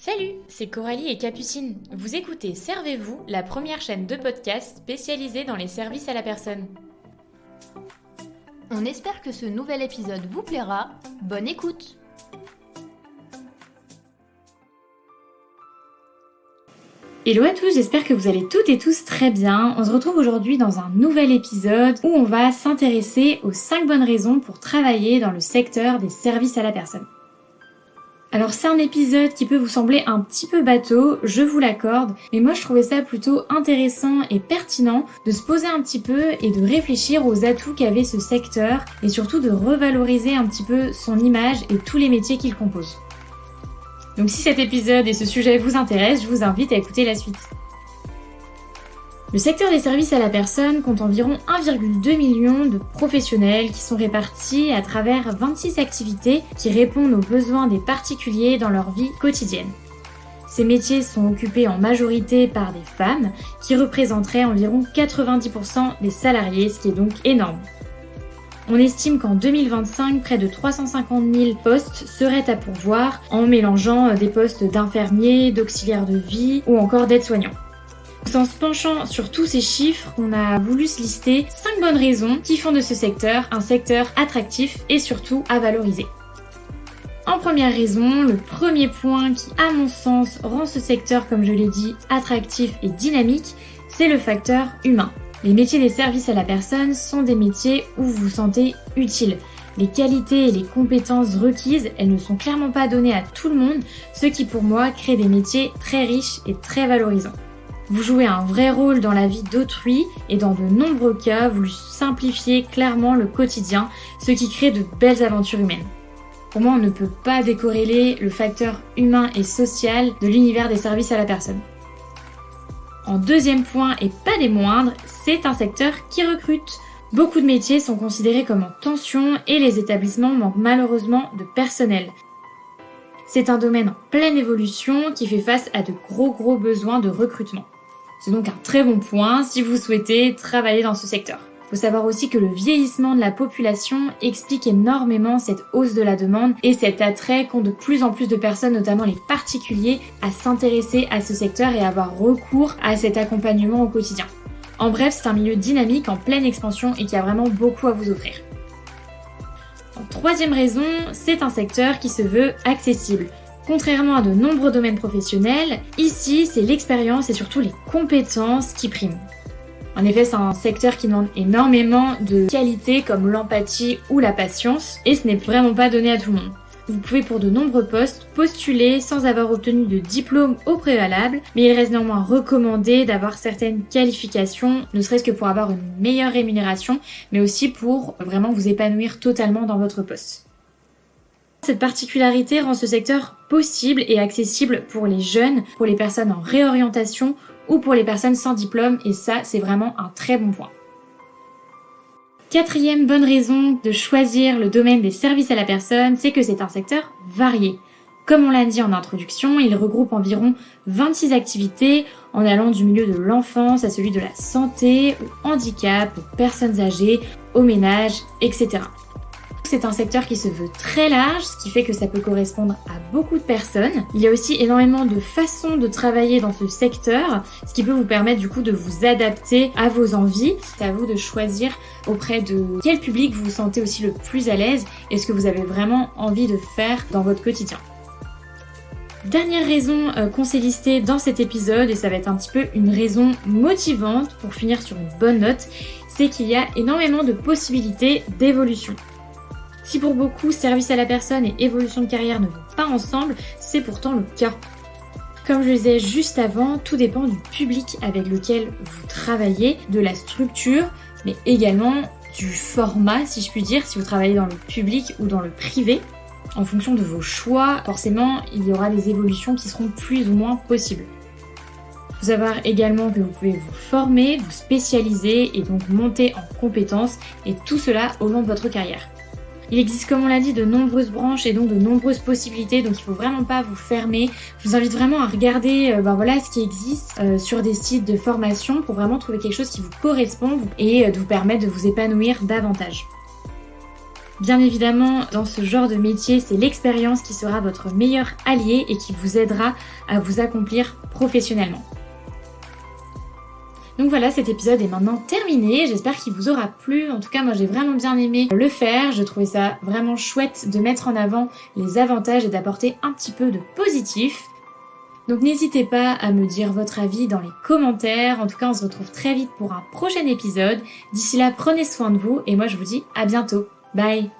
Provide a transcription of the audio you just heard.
Salut, c'est Coralie et Capucine. Vous écoutez Servez-vous, la première chaîne de podcast spécialisée dans les services à la personne. On espère que ce nouvel épisode vous plaira. Bonne écoute! Hello à tous, j'espère que vous allez toutes et tous très bien. On se retrouve aujourd'hui dans un nouvel épisode où on va s'intéresser aux 5 bonnes raisons pour travailler dans le secteur des services à la personne. Alors c'est un épisode qui peut vous sembler un petit peu bateau, je vous l'accorde, mais moi je trouvais ça plutôt intéressant et pertinent de se poser un petit peu et de réfléchir aux atouts qu'avait ce secteur et surtout de revaloriser un petit peu son image et tous les métiers qu'il compose. Donc si cet épisode et ce sujet vous intéressent, je vous invite à écouter la suite. Le secteur des services à la personne compte environ 1,2 million de professionnels qui sont répartis à travers 26 activités qui répondent aux besoins des particuliers dans leur vie quotidienne. Ces métiers sont occupés en majorité par des femmes qui représenteraient environ 90% des salariés, ce qui est donc énorme. On estime qu'en 2025, près de 350 000 postes seraient à pourvoir en mélangeant des postes d'infirmiers, d'auxiliaires de vie ou encore d'aides-soignants. En se penchant sur tous ces chiffres, on a voulu se lister 5 bonnes raisons qui font de ce secteur un secteur attractif et surtout à valoriser. En première raison, le premier point qui, à mon sens, rend ce secteur, comme je l'ai dit, attractif et dynamique, c'est le facteur humain. Les métiers des services à la personne sont des métiers où vous vous sentez utile. Les qualités et les compétences requises, elles ne sont clairement pas données à tout le monde, ce qui pour moi crée des métiers très riches et très valorisants. Vous jouez un vrai rôle dans la vie d'autrui et dans de nombreux cas, vous lui simplifiez clairement le quotidien, ce qui crée de belles aventures humaines. Pour moi, on ne peut pas décorréler le facteur humain et social de l'univers des services à la personne. En deuxième point, et pas des moindres, c'est un secteur qui recrute. Beaucoup de métiers sont considérés comme en tension et les établissements manquent malheureusement de personnel. C'est un domaine en pleine évolution qui fait face à de gros besoins de recrutement. C'est donc un très bon point si vous souhaitez travailler dans ce secteur. Il faut savoir aussi que le vieillissement de la population explique énormément cette hausse de la demande et cet attrait qu'ont de plus en plus de personnes, notamment les particuliers, à s'intéresser à ce secteur et à avoir recours à cet accompagnement au quotidien. En bref, c'est un milieu dynamique en pleine expansion et qui a vraiment beaucoup à vous offrir. En troisième raison, c'est un secteur qui se veut accessible. Contrairement à de nombreux domaines professionnels, ici c'est l'expérience et surtout les compétences qui priment. En effet, c'est un secteur qui demande énormément de qualités comme l'empathie ou la patience et ce n'est vraiment pas donné à tout le monde. Vous pouvez pour de nombreux postes postuler sans avoir obtenu de diplôme au préalable, mais il reste néanmoins recommandé d'avoir certaines qualifications, ne serait-ce que pour avoir une meilleure rémunération, mais aussi pour vraiment vous épanouir totalement dans votre poste. Cette particularité rend ce secteur possible et accessible pour les jeunes, pour les personnes en réorientation ou pour les personnes sans diplôme, et ça, c'est vraiment un très bon point. Quatrième bonne raison de choisir le domaine des services à la personne, c'est que c'est un secteur varié. Comme on l'a dit en introduction, il regroupe environ 26 activités en allant du milieu de l'enfance à celui de la santé, au handicap, aux personnes âgées, au ménage, etc. C'est un secteur qui se veut très large, ce qui fait que ça peut correspondre à beaucoup de personnes. Il y a aussi énormément de façons de travailler dans ce secteur, ce qui peut vous permettre du coup de vous adapter à vos envies. C'est à vous de choisir auprès de quel public vous vous sentez aussi le plus à l'aise et ce que vous avez vraiment envie de faire dans votre quotidien. Dernière raison qu'on s'est listée dans cet épisode, et ça va être un petit peu une raison motivante pour finir sur une bonne note, c'est qu'il y a énormément de possibilités d'évolution. Si pour beaucoup, service à la personne et évolution de carrière ne vont pas ensemble, c'est pourtant le cas. Comme je le disais juste avant, tout dépend du public avec lequel vous travaillez, de la structure, mais également du format, si je puis dire, si vous travaillez dans le public ou dans le privé. En fonction de vos choix, forcément, il y aura des évolutions qui seront plus ou moins possibles. Il faut savoir également que vous pouvez vous former, vous spécialiser et donc monter en compétences, et tout cela au long de votre carrière. Il existe, comme on l'a dit, de nombreuses branches et donc de nombreuses possibilités, donc il faut vraiment pas vous fermer. Je vous invite vraiment à regarder ce qui existe sur des sites de formation pour vraiment trouver quelque chose qui vous correspond et de vous permettre de vous épanouir davantage. Bien évidemment, dans ce genre de métier, c'est l'expérience qui sera votre meilleur allié et qui vous aidera à vous accomplir professionnellement. Donc voilà, cet épisode est maintenant terminé, j'espère qu'il vous aura plu. En tout cas, moi j'ai vraiment bien aimé le faire, je trouvais ça vraiment chouette de mettre en avant les avantages et d'apporter un petit peu de positif. Donc n'hésitez pas à me dire votre avis dans les commentaires. En tout cas, on se retrouve très vite pour un prochain épisode. D'ici là, prenez soin de vous et moi je vous dis à bientôt. Bye!